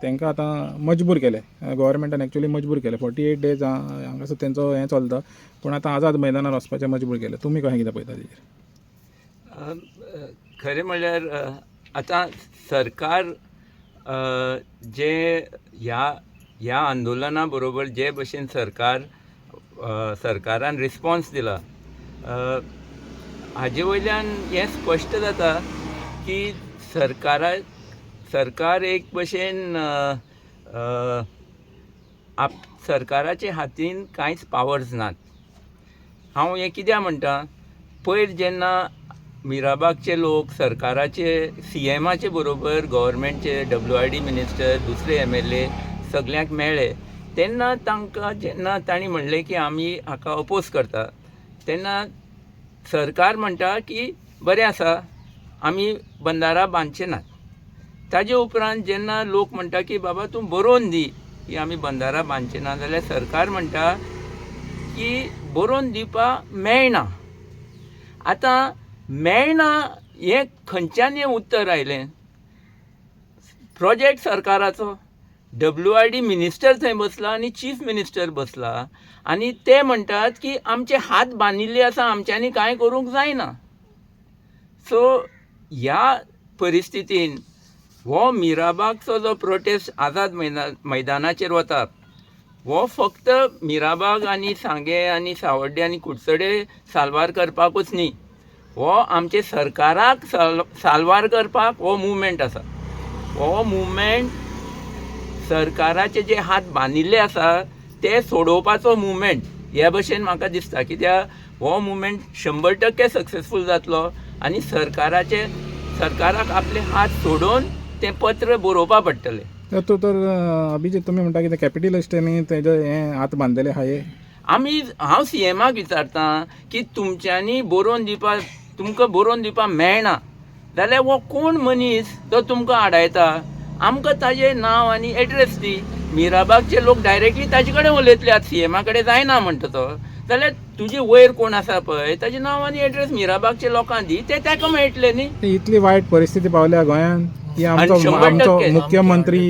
तांकां आतां मजबूर केले, गव्हर्मेंटान एक्चुअली मजबूर केले. 48 डेज हांगासर तेंचो हें चलता, पूण आतां आझाद मैदानार वचपाचें मजबूर केले. तुमी कशें कितें पळयता तेजेर? खरें म्हणल्यार आतां सरकार जे ह्या आंदोलना बरोबर जे भशेन सरकारान रिस्पॉन्स दिला, हाजे वयल्यान हें स्पश्ट जाता की सरकार एक भशेन सरकाराचे हातीन कांयच पावर्स नात. हांव हें कित्याक म्हणटा, पयर जेन्ना मिराबागचे लोक सरकाराचे CMाचे बरोबर गव्हर्मेंटचे WID मिनिस्टर, दुसरे MLA सगळ्यांक मेळ्ळे, तेन्ना तांकां जेन्ना तांणी म्हणलें की आमी हाका अपोज करता, तेन्ना सरकार म्हणटा की बरें आसा, आमी बंदारा बांदचे नात. ताजे उपरांत जेन्ना लोक म्हणटा की बाबा तूं बरोवन दी की आमी बंदारा बांदचे ना, जाल्यार सरकार म्हणटा की बरोवन दिवपाक मेळना. आतां मेळना हें खंयच्यान हें उत्तर आयलें? प्रोजेक्ट सरकाराचो, WID मिनिस्टर थंय बसला आनी चीफ मिनिस्टर बसला, आनी ते म्हणटात की आमचे हात बांदिल्ले आसा, आमच्यांनी कांय करूंक जायना. सो ह्या परिस्थितीन हो मिराबागचो जो प्रोटेस्ट आझाद मैदानाचेर वता, हो फक्त मिराबाग आनी सांगे आनी सावड्डे आनी कुडचडे साल्वार करपाकूच न्ही, हो आमचे सरकाराक साल्वार करपाक हो मुवमेंट आसा. हो मुवमेंट सरकाराचे जे हात बांदिल्ले आसा ते सोडोवपाचो मुवमेंट ह्या भशेन म्हाका दिसता. कित्याक हो मुवमेंट 100% सक्सेसफूल जातलो आनी सरकाराक आपले हात सोडून तें पत्र बरोवपा पडटलें. तर अभिजीत, तुमी म्हणटा की कॅपिटलिस्टांनी तेजे हें हात बांदलेले आहाय. हांव CMाक विचारतां की तुमच्यांनी बरोवन दिवपाक, तुमकां बरोवन दिवपाक मेळना जाल्यार हो कोण मनीस तो तुमकां आडायता, आमकां ताजें नांव आनी एड्रेस दी. मिराबागचे लोक डायरेक्टली ताजे कडेन उलयतले, आतां CMा कडेन जायना म्हणटा तो, जाल्यार तुजे वयर कोण आसा पळय ताजें नांव आनी एड्रेस मिराबागच्या लोकांक दी, ते ताका मेळटले न्ही. इतली वायट परिस्थिती पावल्या गोंयांत की आमचो मुख्यमंत्री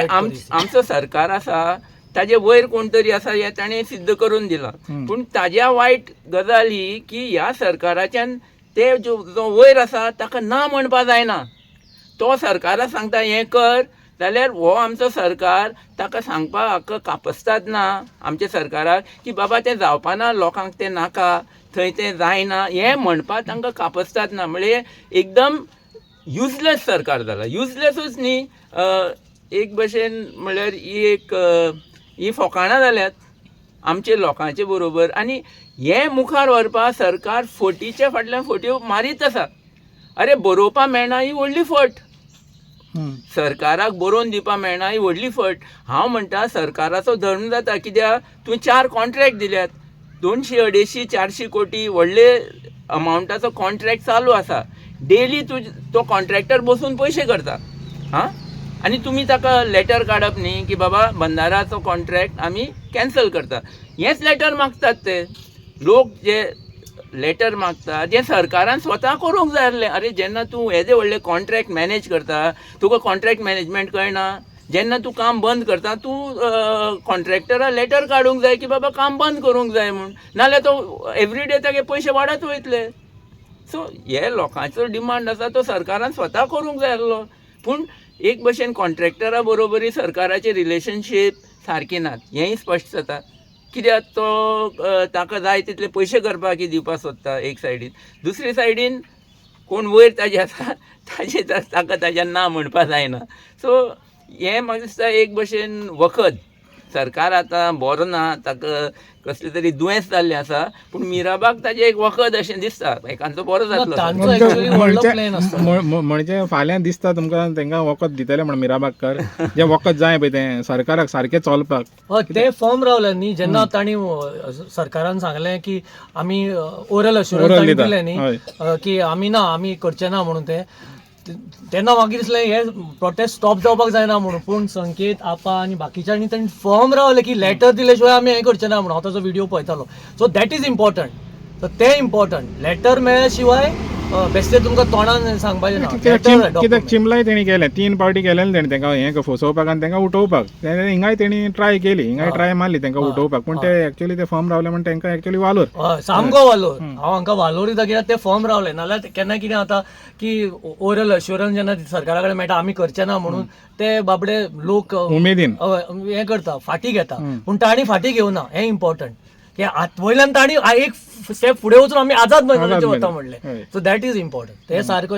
आमचो सरकार आसा ताजे वयर कोण तरी आसा हें ताणें सिद्ध करून दिलां. पूण ताज्या वायट गजाली की ह्या सरकाराच्यान ते जो वयर आसा ताका ना म्हणपा जायना. तो सरकाराक सांगता हें कर, जाल्यार हो आमचो सरकार ताका सांगपाक हाका कापसतात ना आमच्या सरकाराक की बाबा तें जावपाना, लोकांक तें नाका, थंय तें जायना, हें म्हणपाक तांकां कापसतात ना. म्हणजे एकदम युजलेस सरकार जाला. युजलेसूच न्ही, एक भशेन म्हणल्यार ही फोकाणां जाल्यात आमच्या लोकांचे बरोबर. आनी हें मुखार व्हरपाक सरकार फटीच्या फाटल्यान फटी मारीत आसा. अरे बरोवपा मेळना ही व्हडली फट, सरकाराक बरोवन दिवपा मेळना ही व्हडली फट. हांव म्हणटा सरकाराचो धर्म जाता, कित्याक तुवें 4 कॉन्ट्रॅक्ट दिल्यात, 200, 250, 400 कोटी व्हडले अमावंटाचो कॉन्ट्रॅक्ट चालू आसा. डेली तो कॉन्ट्रॅक्टर बसून पयशे करता. आनी तुमी ताका लेटर काडप न्ही की बाबा बंदाराचो कॉन्ट्रॅक्ट आमी कॅन्सल करता. हेंच लेटर मागतात ते लोक, जे लेटर मागता जें सरकारान स्वता करूंक जाय आसलें. अरे जेन्ना तूं येदे व्हडले कॉन्ट्रॅक्ट मॅनेज करता, तुका कॉन्ट्रॅक्ट मॅनेजमेंट कळना, जेन्ना तूं काम बंद करता तूं कॉन्ट्रॅक्टराक लेटर काडूंक जाय की बाबा काम बंद करूंक जाय म्हूण, नाल्यार तो एवरीडे तागे पयशे वाडत वयतले. सो हे लोकांचो डिमांड आसा तो सरकारान स्वता करूंक जाय आसलो. पूण एक भशेन कॉन्ट्रॅक्टरा बरोबरी सरकाराचे रिलेशनशीप सारकी नात, हेंय स्पश्ट जाता. कित्याक तो ताका जाय तितले पयशे करपाक दिवपाक सोदता एक सायडीन, दुसरे सायडीन कोण वयर ताजे आसा ताका ताज्या ना म्हणपा जायना. सो हें म्हाका दिसता एक भशेन वखद. सरकार आतां बरो ना, ताका कसलें तरी दुयेंस जाल्लें आसा, पूण मिराबाग ताजें एक वखद अशें दिसता, एकांचो बरो जातलो. म्हणजे फाल्यां दिसता तुमकां तांकां वखद दितले म्हण मिराबागकर, जें वखद जाय पळय तें सरकाराक सारकें चलपाक. ते फॉर्म रावले न्ही, जेन्ना तांणी सरकारान सांगलें की आमी ओरल अश्युरन्स दिलें न्ही की आमी करचे ना म्हणून, तेन्ना म्हाका दिसलें हे प्रोटेस्ट स्टॉप जावपाक जायना म्हणून. पूण संकेत आपा आनी बाकीच्यांनी तांणी फॉर्म रावले की लेटर दिले शिवाय आमी हें करचे ना म्हणून. हांव ताचो व्हिडिओ पळयतालो. So that is important. So तें इम्पॉर्टंट. लेटर मेळ्ळ्या शिवाय बेश्टे तुमकां तोंडान सांगपाचें ना. कित्याक चिमलाय तेणी केलें 3 फावटी केलें तेणी तांकां हें फसोवपाक आनी तांकां उठोवपाक. हिंगाय तेणी ट्राय केली, हिंगाय ट्राय मारली तांकां उठोवपाक, पूण ते एक्चुअली ते फॉर्म रावले म्हणून तांकां एक्चुअली वालोर. सामको वालोर. हांव हांकां वालोर दिता कित्याक ते फॉर्म रावले. नाल्यार केन्ना कितें जाता की ओरल अश्युरन्स जेन्ना सरकारा कडेन मेळटा आमी करचे ना म्हणून ते बाबडे लोक उमेदीन हें करता, फाटी घेता. पूण ताणी फाटी घेवना, हें इम्पॉर्टंट. की वयल्यान ताणी एक स्टेप फुडें वचून आमी आझाद मैदानाचेर वता म्हणलें. So that is important. ते सारको